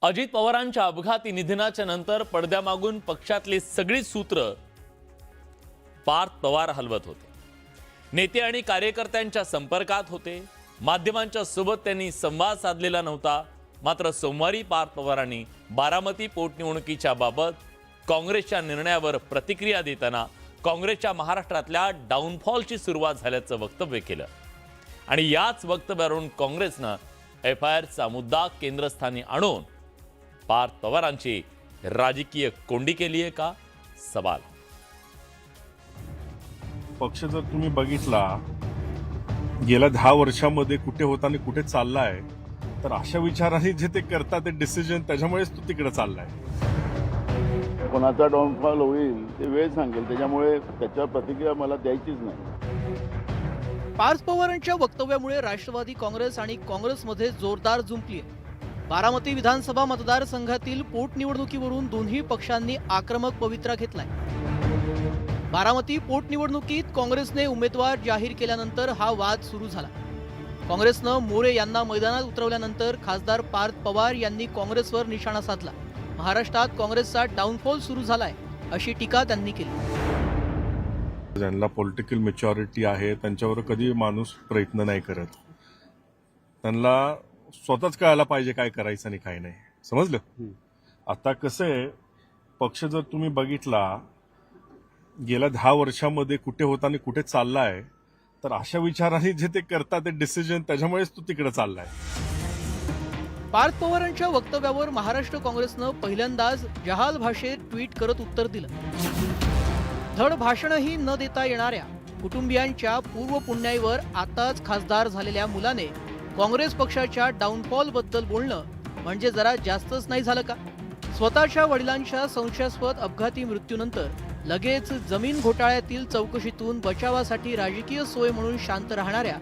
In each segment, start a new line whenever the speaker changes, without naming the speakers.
अजित पवारांच्या अपघाती निधनाच्या नंतर पडद्यामागून पक्षातली सगळी सूत्र पार्थ पवार हलवत होते। नेते आणि कार्यकर्त्यांच्या संपर्कात होते। माध्यमांच्या सोबत त्यांनी संवाद साधलेला नव्हता। मात्र सोमवारी पार्थ पवारांनी बारामती पोटनिवडणुकीच्या बाबत काँग्रेसच्या निर्णयावर प्रतिक्रिया देताना काँग्रेसच्या महाराष्ट्रातल्या डाऊनफॉलची सुरुवात झाल्याचं वक्तव्य केलं। आणि याच वक्तव्यावरून काँग्रेसनं एफआयआरचा मुद्दा केंद्रस्थानी आणून पार्थ पवारांची राजकीय कोंडी केली आहे का सवाल।
पक्ष जर तुम्ही बघितला गेल्या 10 वर्षांमध्ये कुठे होता आणि कुठे चाललाय, तर अशा विचाराने जे ते करतात ते डिसिजन त्याच्यामुळेच तो तिकडे चाललाय।
कोणाचा डाऊनफॉल होईल ते वेळ सांगेल, त्याच्यामुळे त्याच्यावर प्रतिक्रिया मला द्यायचीच नाही।
पार्थ पवारांच्या वक्तव्यामुळे राष्ट्रवादी काँग्रेस आणि काँग्रेसमध्ये जोरदार जुंपली आहे। बारामती विधानसभा मतदारसंघातील पोटनिवडणुकीवरून दोन्ही पक्षांनी आक्रमक पवित्रा घेतलाय। बारामती पोटनिवडणुकीत काँग्रेसने उमेदवार जाहीर केल्यानंतर हा वाद सुरू झाला। काँग्रेसनं मोरे यांना मैदानात उतरवल्यानंतर खासदार पार्थ पवार यांनी काँग्रेसवर निशाणा साधला। महाराष्ट्रात काँग्रेसचा डाऊनफॉल सुरू झालाय अशी टीका त्यांनी केली।
ज्यांना पॉलिटिकल मॅच्युरिटी आहे त्यांच्यावर कधी माणूस प्रयत्न नाही करत। त्यांना स्वतःच कळायला पाहिजे काय करायचं आणि काय नाही, समजलं। आता कसं आहे, पक्ष जर तुम्ही बघितला गेल्या 10 वर्षांमध्ये कुठे होता आणि कुठे चाललाय, तर अशा विचाराने जे ते करतात ते डिसिजन त्याच्यामुळेच तो तिकडे चाललाय।
पार्थ पवारांच्या वक्तव्यावर महाराष्ट्र काँग्रेसनं पहिल्यांदाच जहाल भाषेत ट्विट करत उत्तर दिलं। धड भाषणही न देता येणाऱ्या कुटुंबियांच्या पूर्व पुण्याईवर आताच खासदार झालेल्या मुलाने काँग्रेस पक्षाच्या डाऊनफॉल बद्दल बोलणं म्हणजे जरा जास्तच नाही झालं का? स्वतःच्या वडिलांच्या संशयास्पद अपघाती मृत्यूनंतर लगेच जमीन घोटाळ्यातील चौकशीतून बचावासाठी राजकीय सोय म्हणून शांत राहणाऱ्या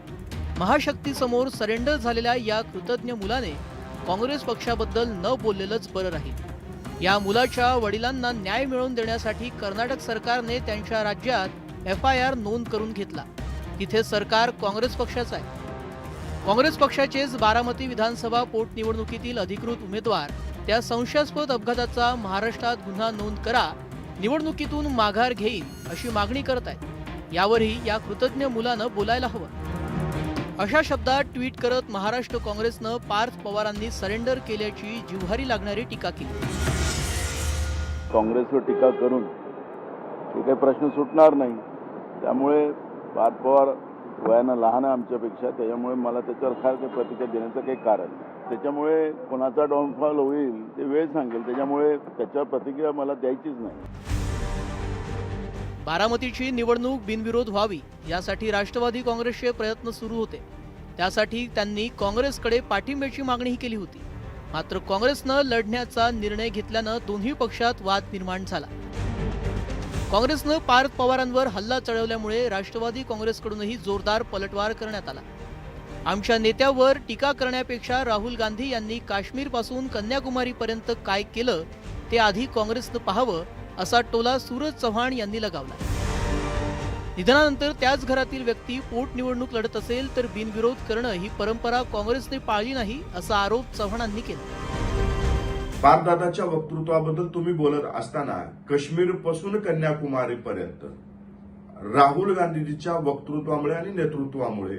महाशक्तीसमोर सरेंडर झालेल्या या कृतज्ञ मुलाने काँग्रेस पक्षाबद्दल न बोललेलंच बरं राहील। या मुलाच्या वडिलांना न्याय मिळवून देण्यासाठी कर्नाटक सरकारने त्यांच्या राज्यात एफआयआर नोंद करून घेतला। तिथे सरकार काँग्रेस पक्षाचं आहे। काँग्रेस पक्षाचेच बारामती विधानसभा पोटनिवडणुकीतील अधिकृत उमेदवार त्या संशयास्पद अपघाताचा महाराष्ट्रात गुन्हा नोंद करा, निवडणुकीतून माघार घेईल अशी मागणी करत आहेत। यावरही या कृतज्ञ मुलानं बोलायला हवं। अशा शब्दात ट्विट करत महाराष्ट्र काँग्रेसनं पार्थ पवारांनी सरेंडर केल्याची जिव्हारी लागणारी टीका केली।
काँग्रेसवर टीका करून हे काही प्रश्न सुटणार नाही। त्यामुळे पार्थ पवार वयानं लहान आहे आमच्यापेक्षा, त्याच्यामुळे मला त्याच्यावर फार काही प्रतिक्रिया देण्याचं काही कारण नाही। त्याच्यामुळे कोणाचा डाऊनफॉल होईल ते वेळ सांगेल, त्याच्यामुळे त्याच्यावर प्रतिक्रिया मला द्यायचीच नाही।
बारामतीची निवडणूक बिनविरोध व्हावी यासाठी राष्ट्रवादी काँग्रेसचे प्रयत्न सुरू होते। त्यासाठी त्यांनी काँग्रेसकडे पाठिंब्याची मागणीही केली होती। मात्र काँग्रेसनं लढण्याचा निर्णय घेतल्यानं दोन्ही पक्षात वाद निर्माण झाला। काँग्रेसनं पार्थ पवारांवर हल्ला चढवल्यामुळे राष्ट्रवादी काँग्रेसकडूनही जोरदार पलटवार करण्यात आला। आमच्या नेत्यावर टीका करण्यापेक्षा राहुल गांधी यांनी काश्मीरपासून कन्याकुमारीपर्यंत काय केलं ते आधी काँग्रेसनं पाहावं असा टोला सूरज चव्हाण यांनी लगावला। निधनानंतर त्याच घरातील व्यक्ती पोटनिवडणूक लढत असेल तर बिनविरोध करणं ही परंपरा काँग्रेसने पाळली नाही असा आरोप चव्हाणांनी केला।
पार्थदादाच्या वक्तृत्वाबद्दल तुम्ही बोलत असताना काश्मीरपासून कन्याकुमारीपर्यंत राहुल गांधीजीच्या वक्तृत्वामुळे आणि नेतृत्वामुळे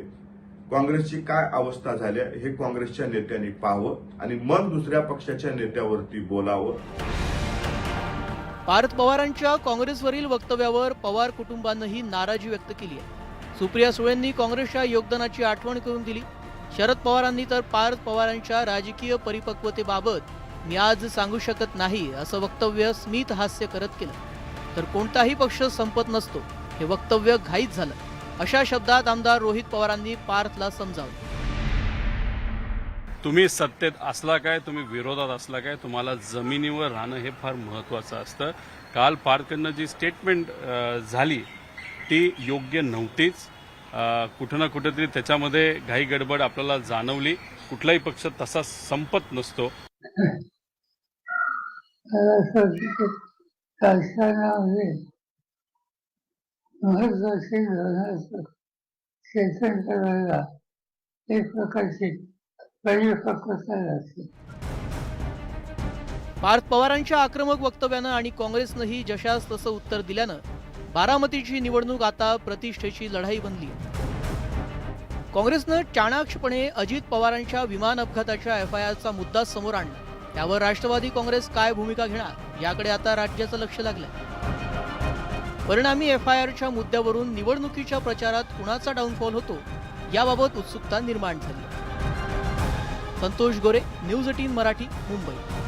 काँग्रेसची काय अवस्था झाली हे काँग्रेसच्या नेत्यांनी पाहावं आणि मग दुसऱ्या पक्षाच्या नेत्यावरती बोलावं।
पार्थ पवारांच्या काँग्रेसवरील वक्तव्यावर पवार कुटुंबानंही नाराजी व्यक्त केली आहे। सुप्रिया सुळेंनी काँग्रेसच्या योगदानाची आठवण करून दिली। शरद पवारांनी तर पार्थ पवारांच्या राजकीय परिपक्वतेबाबत मी आज सांगू शकत नाही असं वक्तव्य स्मित हास्य करत केलं। तर कोणताही पक्ष संपत नसतो हे वक्तव्य घाईत झालं अशा शब्दात आमदार रोहित पवारांनी पार्थला समजावलं।
तुम्ही सत्तेत असला काय, तुम्ही विरोधात असला काय, तुम्हाला जमिनीवर राहणं हे फार महत्त्वाचं असतं। काल पार्थकडनं जी स्टेटमेंट झाली ती योग्य नव्हतीच। कुठं ना कुठेतरी त्याच्यामध्ये घाई गडबड आपल्याला जाणवली। कुठलाही पक्ष तसा संपत नसतो।
महत्वाचे धोरणाचं शेतन करायला एक प्रकारची परिपक्वता लागते।
पार्थ पवारांच्या आक्रमक वक्तव्यानं आणि काँग्रेसनंही जशास तसं उत्तर दिल्यानं बारामतीची निवडणूक आता प्रतिष्ठेची लढाई बनली. काँग्रेसनं चाणाक्षपणे अजित पवारांच्या विमान अपघाताच्या FIRचा मुद्दा समोर आणला. त्यावर राष्ट्रवादी काँग्रेस काय भूमिका घेणार याकडे आता राज्याचं लक्ष लागलंय. परिणामी FIRच्या मुद्द्यावरून निवडणुकीच्या प्रचारात कुणाचा डाऊनफॉल होतो याबाबत उत्सुकता निर्माण झाली. संतोष गोरे, न्यूज 18 मराठी, मुंबई.